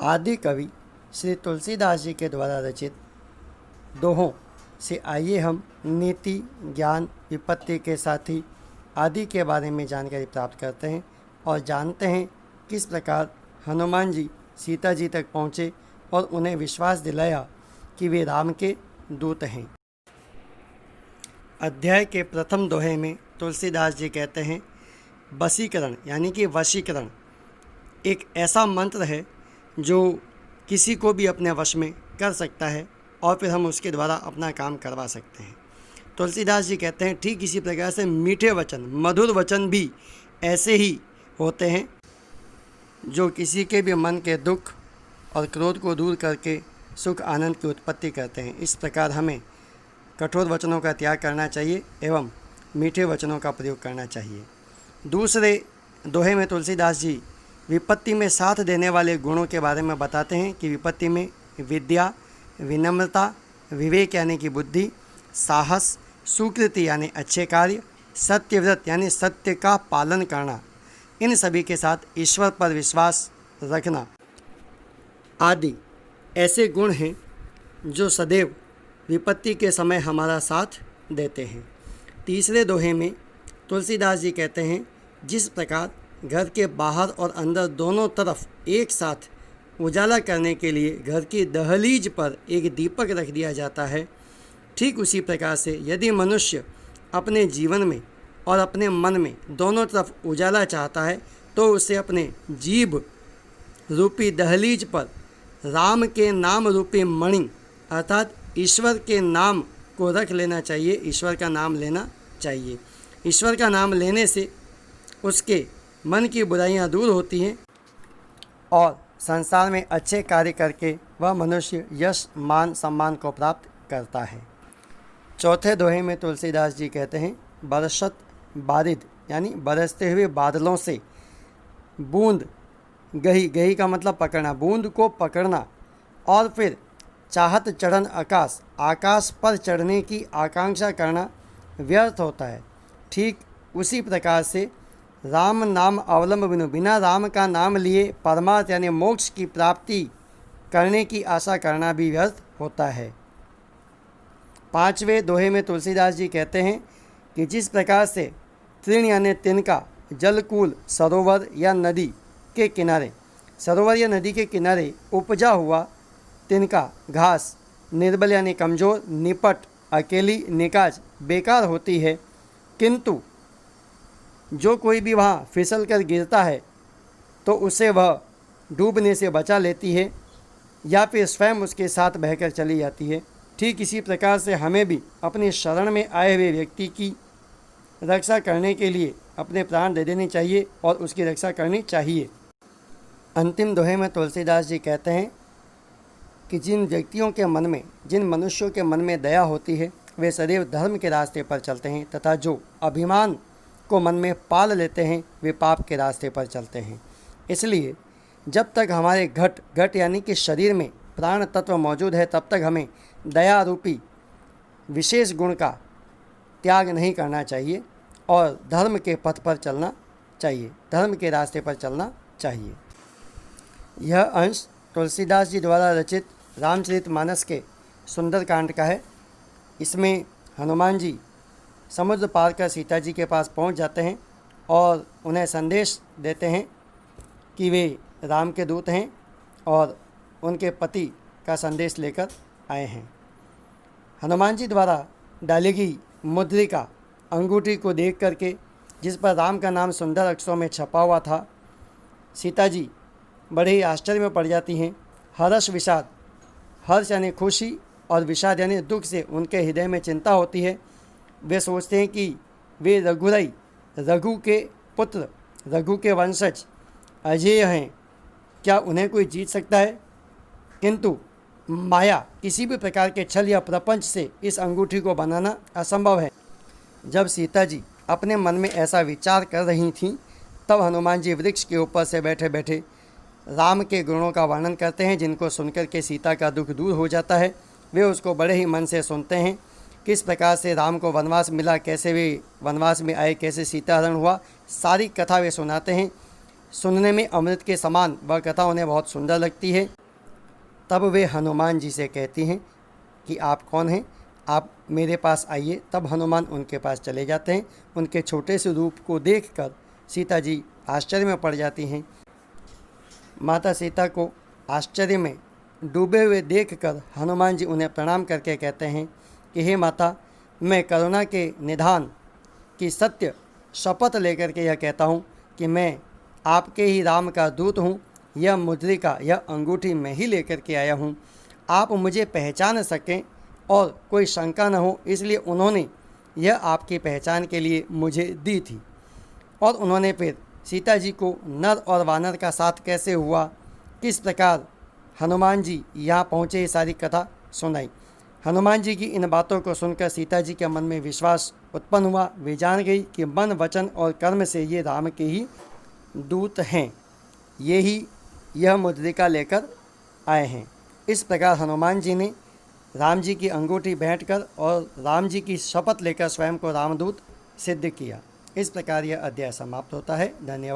आदि कवि श्री तुलसीदास जी के द्वारा रचित दोहों से आइए हम नीति, ज्ञान, विपत्ति के साथी आदि के बारे में जानकारी प्राप्त करते हैं और जानते हैं किस प्रकार हनुमान जी सीता जी तक पहुँचे और उन्हें विश्वास दिलाया कि वे राम के दूत हैं। अध्याय के प्रथम दोहे में तुलसीदास जी कहते हैं, वशीकरण यानी कि वशीकरण एक ऐसा मंत्र है जो किसी को भी अपने वश में कर सकता है और फिर हम उसके द्वारा अपना काम करवा सकते हैं। तुलसीदास जी कहते हैं, ठीक इसी प्रकार से मीठे वचन, मधुर वचन भी ऐसे ही होते हैं जो किसी के भी मन के दुख और क्रोध को दूर करके सुख आनंद की उत्पत्ति करते हैं। इस प्रकार हमें कठोर वचनों का त्याग करना चाहिए एवं मीठे वचनों का प्रयोग करना चाहिए। दूसरे दोहे में तुलसीदास जी विपत्ति में साथ देने वाले गुणों के बारे में बताते हैं कि विपत्ति में विद्या, विनम्रता, विवेक यानी कि बुद्धि, साहस, सुकृति यानी अच्छे कार्य, सत्यव्रत यानी सत्य का पालन करना, इन सभी के साथ ईश्वर पर विश्वास रखना आदि ऐसे गुण हैं जो सदैव विपत्ति के समय हमारा साथ देते हैं। तीसरे दोहे में तुलसीदास जी कहते हैं, जिस प्रकार घर के बाहर और अंदर दोनों तरफ एक साथ उजाला करने के लिए घर की दहलीज पर एक दीपक रख दिया जाता है, ठीक उसी प्रकार से यदि मनुष्य अपने जीवन में और अपने मन में दोनों तरफ उजाला चाहता है तो उसे अपने जीभ रूपी दहलीज पर राम के नाम रूपी मणि अर्थात ईश्वर के नाम को रख लेना चाहिए, ईश्वर का नाम लेना चाहिए। ईश्वर का नाम लेने से उसके मन की बुराइयां दूर होती हैं और संसार में अच्छे कार्य करके वह मनुष्य यश, मान, सम्मान को प्राप्त करता है। चौथे दोहे में तुलसीदास जी कहते हैं, बरसत बारिद यानी बरसते हुए बादलों से बूंद गही, गही का मतलब पकड़ना, बूंद को पकड़ना और फिर चाहत चढ़न आकाश, आकाश पर चढ़ने की आकांक्षा करना व्यर्थ होता है। ठीक उसी प्रकार से राम नाम अवलंब बिनु, बिना राम का नाम लिए परमार्थ यानी मोक्ष की प्राप्ति करने की आशा करना भी व्यर्थ होता है। पांचवें दोहे में तुलसीदास जी कहते हैं कि जिस प्रकार से तृण यानी तिनका जलकूल सरोवर या नदी के किनारे, सरोवर या नदी के किनारे उपजा हुआ तिनका घास निर्बल यानी कमज़ोर, निपट, अकेली, निकाज, बेकार होती है, किंतु जो कोई भी वहाँ फिसल कर गिरता है तो उसे वह डूबने से बचा लेती है या फिर स्वयं उसके साथ बहकर चली जाती है। ठीक इसी प्रकार से हमें भी अपने शरण में आए हुए व्यक्ति की रक्षा करने के लिए अपने प्राण दे देने चाहिए और उसकी रक्षा करनी चाहिए। अंतिम दोहे में तुलसीदास जी कहते हैं कि जिन व्यक्तियों के मन में, जिन मनुष्यों के मन में दया होती है वे सदैव धर्म के रास्ते पर चलते हैं तथा जो अभिमान को मन में पाल लेते हैं वे पाप के रास्ते पर चलते हैं। इसलिए जब तक हमारे घट यानी कि शरीर में प्राण तत्व मौजूद है तब तक हमें दया रूपी विशेष गुण का त्याग नहीं करना चाहिए और धर्म के पथ पर चलना चाहिए, धर्म के रास्ते पर चलना चाहिए। यह अंश तुलसीदास जी द्वारा रचित रामचरितमानस के सुंदरकांड का है। इसमें हनुमान जी समुद्र पार कर सीता जी के पास पहुंच जाते हैं और उन्हें संदेश देते हैं कि वे राम के दूत हैं और उनके पति का संदेश लेकर आए हैं। हनुमान जी द्वारा डाली गई मुद्रिका अंगूठी को देख करके, जिस पर राम का नाम सुंदर अक्षरों में छपा हुआ था, सीता जी बड़े ही आश्चर्य में पड़ जाती हैं। हर्ष विषाद, हर्ष यानी खुशी और विषाद यानी दुख से उनके हृदय में चिंता होती है। वे सोचते हैं कि वे रघुराई, रघु के पुत्र, रघु के वंशज अजेय हैं, क्या उन्हें कोई जीत सकता है? किंतु माया, किसी भी प्रकार के छल या प्रपंच से इस अंगूठी को बनाना असंभव है। जब सीता जी अपने मन में ऐसा विचार कर रही थीं तब हनुमान जी वृक्ष के ऊपर से बैठे बैठे राम के गुणों का वर्णन करते हैं, जिनको सुनकर के सीता का दुख दूर हो जाता है। वे उसको बड़े ही मन से सुनते हैं, किस प्रकार से राम को वनवास मिला, कैसे वे वनवास में आए, कैसे सीता हरण हुआ, सारी कथा वे सुनाते हैं। सुनने में अमृत के समान वह कथा उन्हें बहुत सुंदर लगती है। तब वे हनुमान जी से कहती हैं कि आप कौन हैं, आप मेरे पास आइए। तब हनुमान उनके पास चले जाते हैं। उनके छोटे से रूप को देखकर सीता जी आश्चर्य में पड़ जाती हैं। माता सीता को आश्चर्य में डूबे हुए देखकर हनुमान जी उन्हें प्रणाम करके कहते हैं कि हे माता, मैं करुणा के निधान की सत्य शपथ लेकर के यह कहता हूँ कि मैं आपके ही राम का दूत हूँ। यह मुद्रिका, यह अंगूठी मैं ही लेकर के आया हूँ। आप मुझे पहचान सकें और कोई शंका न हो, इसलिए उन्होंने यह आपकी पहचान के लिए मुझे दी थी। और उन्होंने फिर सीता जी को नर और वानर का साथ कैसे हुआ, किस प्रकार हनुमान जी यहाँ पहुँचे, ये सारी कथा सुनाई। हनुमान जी की इन बातों को सुनकर सीता जी के मन में विश्वास उत्पन्न हुआ। वे जान गई कि मन, वचन और कर्म से ये राम के ही दूत हैं, ये ही यह मुद्रिका लेकर आए हैं। इस प्रकार हनुमान जी ने राम जी की अंगूठी भेंटकर और राम जी की शपथ लेकर स्वयं को रामदूत सिद्ध किया। इस प्रकार यह अध्याय समाप्त होता है। धन्यवाद।